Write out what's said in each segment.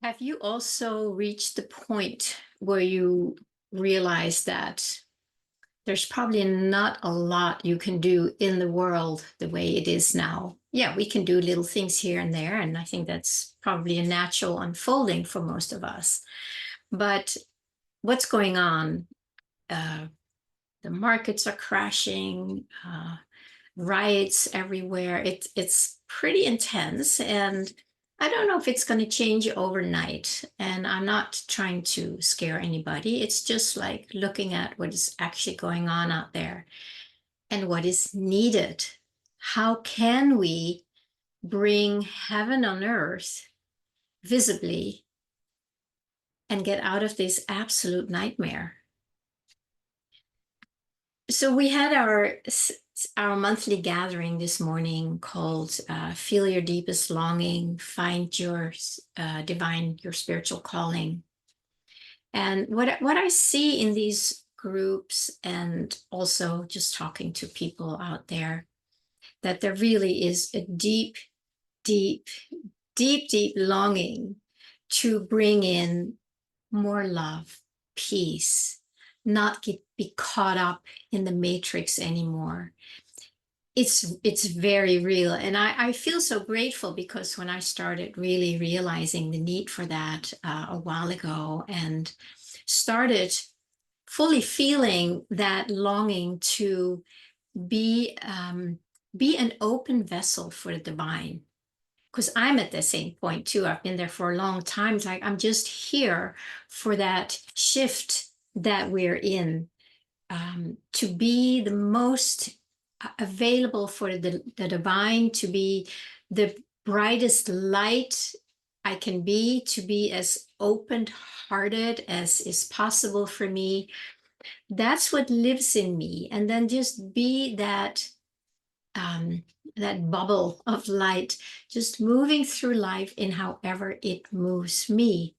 Have you also reached the point where you realize that there's probably not a lot you can do in the world the way it is now? Yeah, we can do little things here and there, and I think that's probably a natural unfolding for most of us. But what's going on? Uh, the markets are crashing, riots everywhere. It's pretty intense, and I don't know if it's going to change overnight. And I'm not trying to scare anybody. It's just like looking at what is actually going on out there and what is needed. How can we bring heaven on earth visibly and get out of this absolute nightmare? So we had our monthly gathering this morning called Feel Your Deepest Longing, Find Your Divine, Your Spiritual Calling. And what I see in these groups, and also just talking to people out there, that there really is a deep, deep, deep, deep longing to bring in more love, peace, not be caught up in the matrix anymore. It's very real. And I feel so grateful because when I started really realizing the need for that a while ago and started fully feeling that longing to be an open vessel for the divine, because I'm at the same point too. I've been there for a long time. It's like I'm just here for that shift that we're in, to be the most available for the divine, to be the brightest light I can be, to be as open-hearted as is possible for me. That's what lives in me. And then just be that that bubble of light, just moving through life in however it moves me.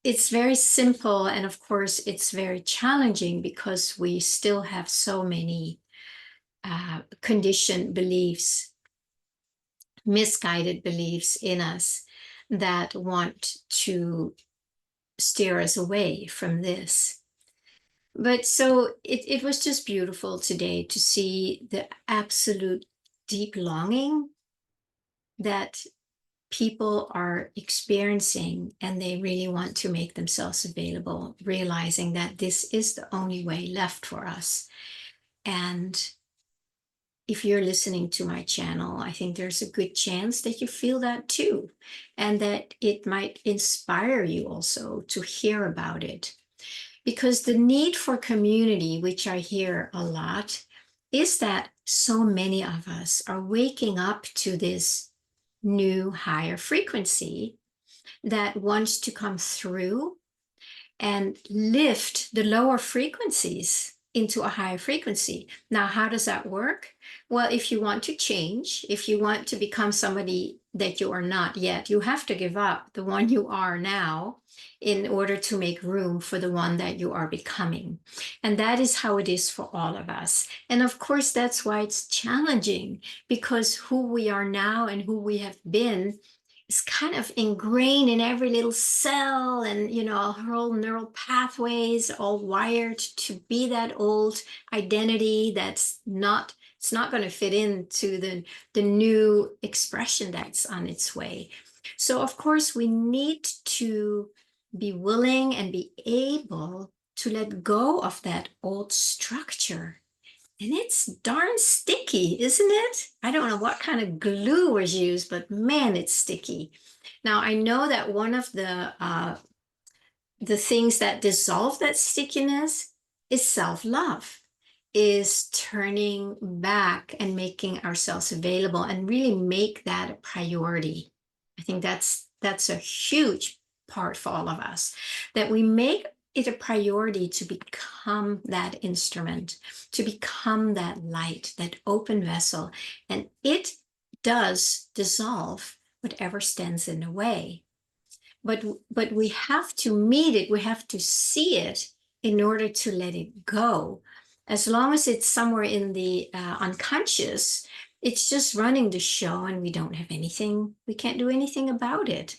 It's very simple, and of course it's very challenging because we still have so many conditioned beliefs, misguided beliefs in us that want to steer us away from this. But so it was just beautiful today to see the absolute deep longing that people are experiencing, and they really want to make themselves available, realizing that this is the only way left for us. And if you're listening to my channel, I think there's a good chance that you feel that too, and that it might inspire you also to hear about it. Because the need for community, which I hear a lot, is that so many of us are waking up to this new higher frequency that wants to come through and lift the lower frequencies into a higher frequency. Now, how does that work? Well, if you want to change, if you want to become somebody that you are not yet, you have to give up the one you are now in order to make room for the one that you are becoming. And that is how it is for all of us. And of course, that's why it's challenging, because who we are now and who we have been is kind of ingrained in every little cell, and our whole neural pathways all wired to be that old identity that's not, it's not going to fit into the new expression that's on its way. So of course we need to be willing and be able to let go of that old structure. And it's darn sticky, isn't it? I don't know what kind of glue was used, but man, it's sticky. Now, I know that one of the things that dissolve that stickiness is self-love, is turning back and making ourselves available and really make that a priority. I think that's a huge part for all of us, that we make it a priority to become that instrument, to become that light, that open vessel. And it does dissolve whatever stands in the way. But we have to meet it, we have to see it in order to let it go. As long as it's somewhere in the unconscious, it's just running the show, and we don't have anything, we can't do anything about it.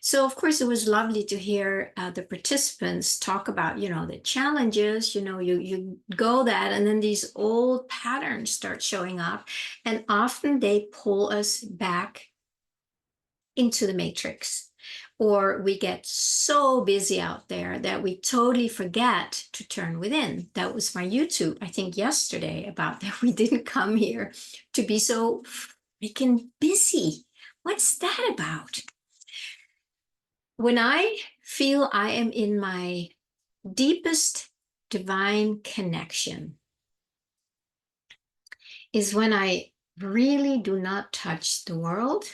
So, of course, it was lovely to hear the participants talk about, the challenges. You go that, and then these old patterns start showing up, and often they pull us back into the matrix. Or we get so busy out there that we totally forget to turn within. That was my YouTube, I think, yesterday, about that we didn't come here to be so freaking busy. What's that about? When I feel I am in my deepest divine connection, is when I really do not touch the world.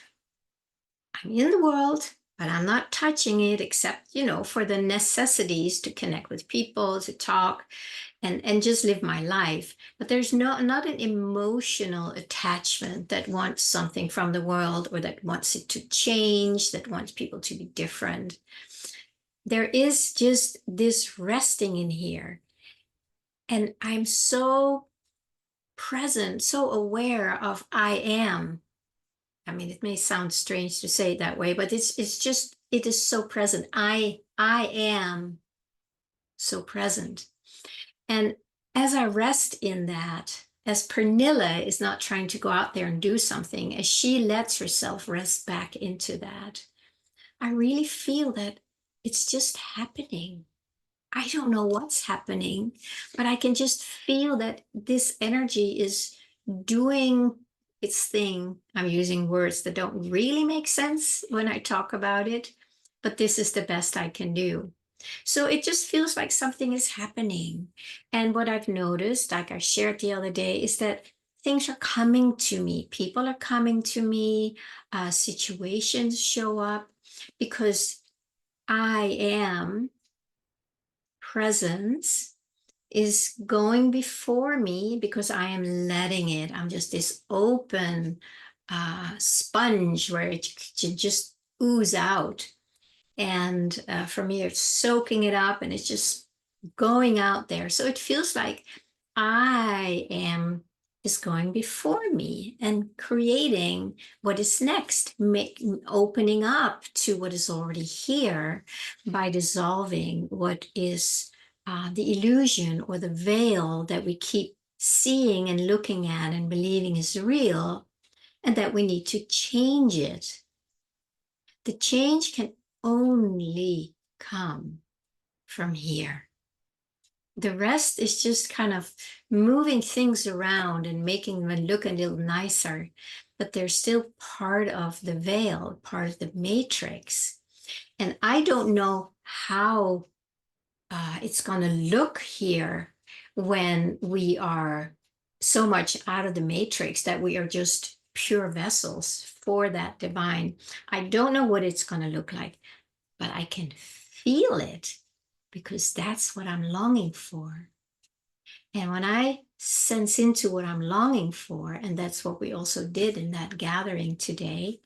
I'm in the world, but I'm not touching it except, for the necessities to connect with people, to talk, and just live my life. But there's not an emotional attachment that wants something from the world, or that wants it to change, that wants people to be different. There is just this resting in here. And I'm so present, so aware of I am. I mean, it may sound strange to say it that way, but it's just, it is so present. I am so present. And as I rest in that, as Pernilla is not trying to go out there and do something, as she lets herself rest back into that, I really feel that it's just happening. I don't know what's happening, but I can just feel that this energy is doing its thing. I'm using words that don't really make sense when I talk about it, but this is the best I can do. So it just feels like something is happening. And what I've noticed, like I shared the other day, is that things are coming to me. People are coming to me, situations show up because I am presence is going before me, because I am letting it. I'm just this open sponge where it just ooze out. And for me, it's soaking it up and it's just going out there. So it feels like I am is going before me and creating what is next, opening up to what is already here by dissolving what is the illusion or the veil that we keep seeing and looking at and believing is real, and that we need to change it. The change can only come from here. The rest is just kind of moving things around and making them look a little nicer, but they're still part of the veil, part of the matrix. And I don't know how it's going to look here when we are so much out of the matrix that we are just pure vessels for that divine. I don't know what it's going to look like, but I can feel it, because that's what I'm longing for. And when I sense into what I'm longing for, and that's what we also did in that gathering today,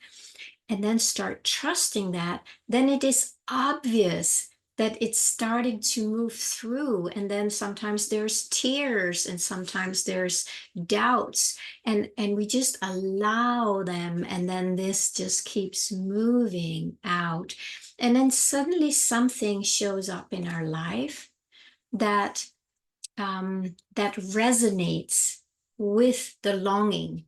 and then start trusting that, then it is obvious that it's starting to move through. And then sometimes there's tears, and sometimes there's doubts, and we just allow them. And then this just keeps moving out. And then suddenly something shows up in our life that that resonates with the longing.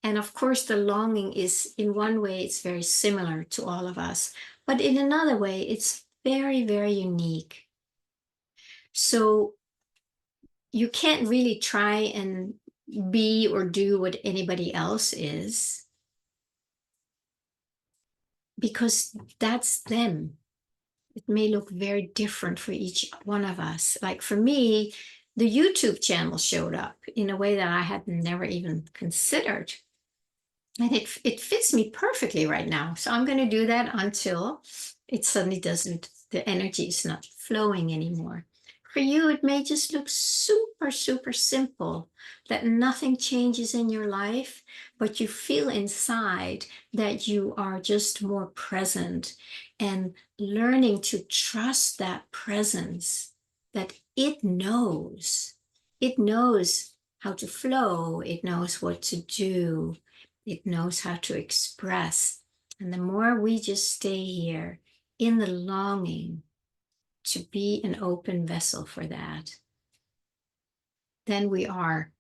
And of course, the longing is, in one way, it's very similar to all of us, but in another way, it's very, very unique. So you can't really try and be or do what anybody else is, because that's them. It may look very different for each one of us. Like for me, the YouTube channel showed up in a way that I had never even considered. And it fits me perfectly right now. So I'm going to do that until it suddenly doesn't, the energy is not flowing anymore. For you, it may just look super, super simple, that nothing changes in your life, but you feel inside that you are just more present, and learning to trust that presence, that it knows. It knows how to flow. It knows what to do. It knows how to express. And the more we just stay here in the longing to be an open vessel for that, then we are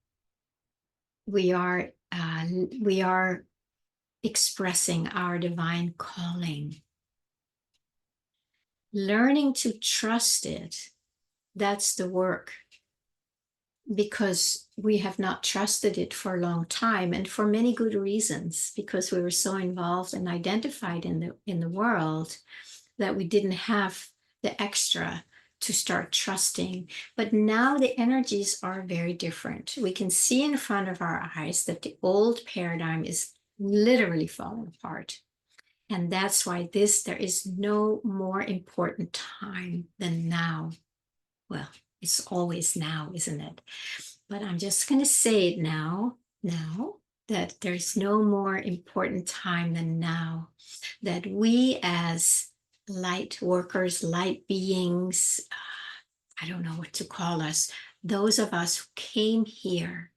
expressing our divine calling. Learning to trust it, that's the work, because we have not trusted it for a long time, and for many good reasons, because we were so involved and identified in the world that we didn't have the extra to start trusting. But now the energies are very different. We can see in front of our eyes that the old paradigm is literally falling apart. And that's why there is no more important time than now. Well, it's always now, isn't it? But I'm just going to say it now, that there's no more important time than now. That we as light workers, light beings, I don't know what to call us, those of us who came here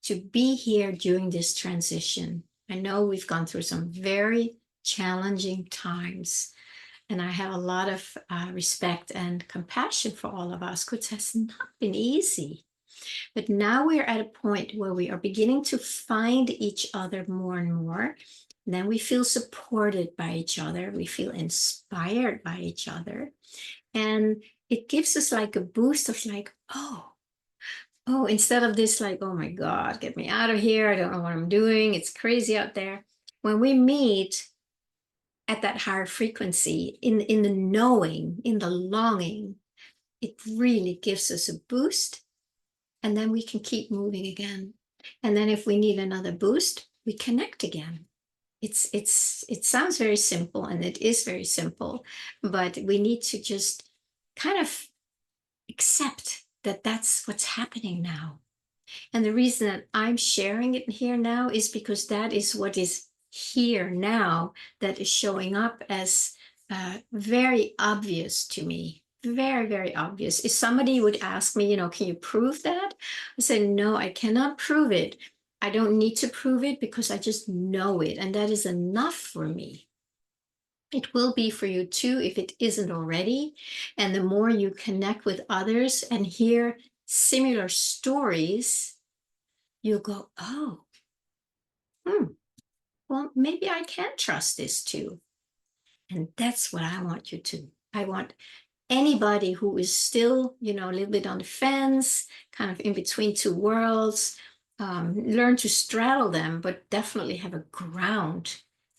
to be here during this transition. I know we've gone through some very challenging times, and I have a lot of respect and compassion for all of us, because it has not been easy. But now we're at a point where we are beginning to find each other more and more. And then we feel supported by each other. We feel inspired by each other. And it gives us like a boost of like, oh, instead of this like, oh my God, get me out of here. I don't know what I'm doing. It's crazy out there. When we meet at that higher frequency, in the knowing, in the longing, it really gives us a boost. And then we can keep moving again. And then if we need another boost, we connect again. It sounds very simple, and it is very simple, but we need to just kind of accept that that's what's happening now. And the reason that I'm sharing it here now is because that is what is here now, that is showing up as very obvious to me. Very, very obvious. If somebody would ask me, can you prove that? I said, no, I cannot prove it. I don't need to prove it, because I just know it. And that is enough for me. It will be for you too, if it isn't already. And the more you connect with others and hear similar stories, you'll go, oh, well, maybe I can trust this too. And that's what I want you to. I want anybody who is still, a little bit on the fence, kind of in between two worlds, learn to straddle them, but definitely have a ground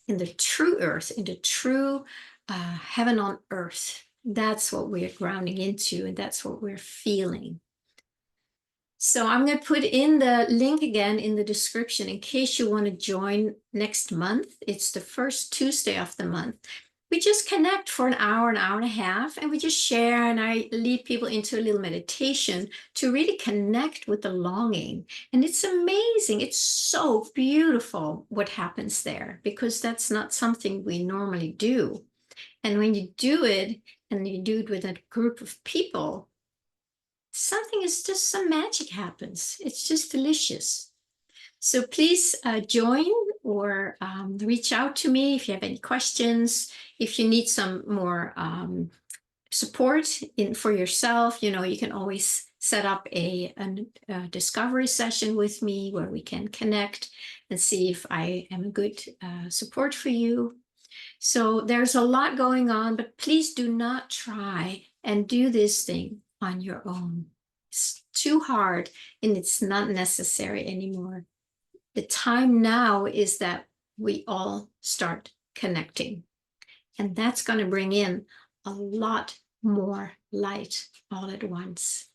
in the true earth, in the true heaven on earth. That's what we're grounding into, and that's what we're feeling. So I'm going to put in the link again in the description in case you want to join next month. It's the first Tuesday of the month. We just connect for an hour and a half, and we just share, and I lead people into a little meditation to really connect with the longing. And it's amazing. It's so beautiful what happens there, because that's not something we normally do. And when you do it, and you do it with a group of people, some magic happens. It's just delicious. So please join, or reach out to me if you have any questions. If you need some more support for yourself, you can always set up a discovery session with me where we can connect and see if I am a good support for you. So there's a lot going on, but please do not try and do this thing on your own. It's too hard, and it's not necessary anymore. The time now is that we all start connecting, and that's going to bring in a lot more light all at once.